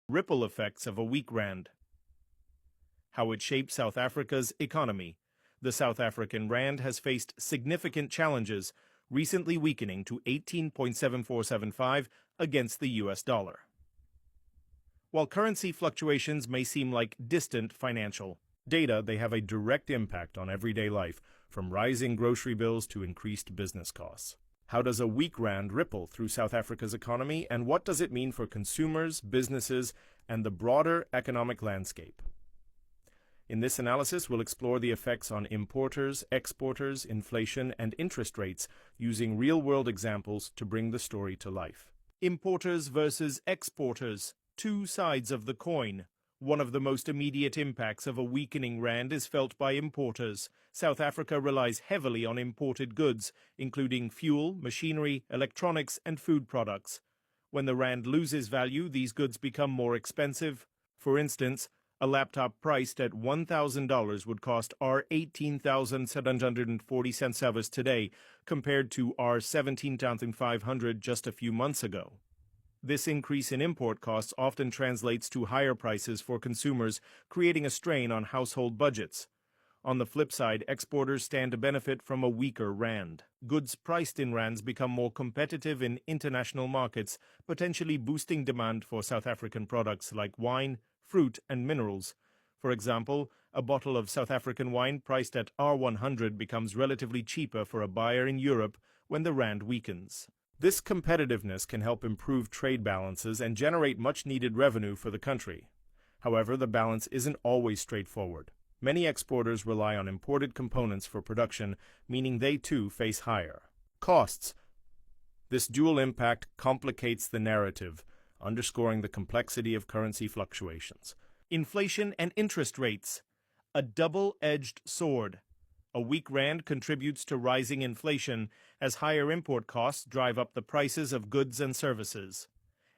Ripple effects of a weak rand. How it shapes South Africa's economy. The South African rand has faced significant challenges, recently weakening to 18.7475 against the US dollar. While currency fluctuations may seem like distant financial data, they have a direct impact on everyday life, from rising grocery bills to increased business costs. How does a weak rand ripple through South Africa's economy, and what does it mean for consumers, businesses, and the broader economic landscape? In this analysis, we'll explore the effects on importers, exporters, inflation, and interest rates using real-world examples to bring the story to life. Importers versus exporters, two sides of the coin. One of the most immediate impacts of a weakening rand is felt by importers. South Africa relies heavily on imported goods, including fuel, machinery, electronics, and food products. When the rand loses value, these goods become more expensive. For instance, a laptop priced at $1,000 would cost R$18,740 today, compared to R$17,500 just a few months ago. This increase in import costs often translates to higher prices for consumers, creating a strain on household budgets. On the flip side, exporters stand to benefit from a weaker rand. Goods priced in rands become more competitive in international markets, potentially boosting demand for South African products like wine, fruit, and minerals. For example, a bottle of South African wine priced at R100 becomes relatively cheaper for a buyer in Europe when the rand weakens. This competitiveness can help improve trade balances and generate much-needed revenue for the country. However, the balance isn't always straightforward. Many exporters rely on imported components for production, meaning they too face higher costs. This dual impact complicates the narrative, underscoring the complexity of currency fluctuations. Inflation and interest rates. A double-edged sword. A weak rand contributes to rising inflation as higher import costs drive up the prices of goods and services.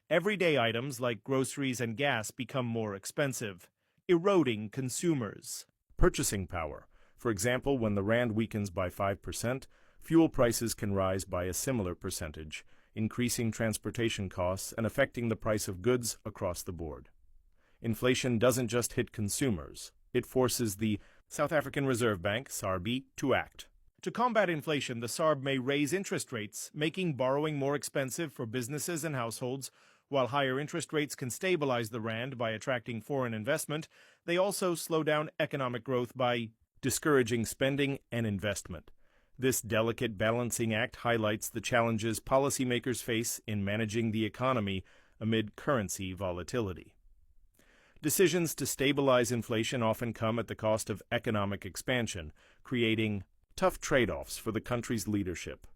Everyday items like groceries and gas become more expensive, eroding consumers' purchasing power. For example, when the rand weakens by 5%, fuel prices can rise by a similar percentage, increasing transportation costs and affecting the price of goods across the board. Inflation doesn't just hit consumers. It forces the South African Reserve Bank, SARB, to act. To combat inflation, the SARB may raise interest rates, making borrowing more expensive for businesses and households. While higher interest rates can stabilize the rand by attracting foreign investment, they also slow down economic growth by discouraging spending and investment. This delicate balancing act highlights the challenges policymakers face in managing the economy amid currency volatility. Decisions to stabilize inflation often come at the cost of economic expansion, creating tough trade-offs for the country's leadership.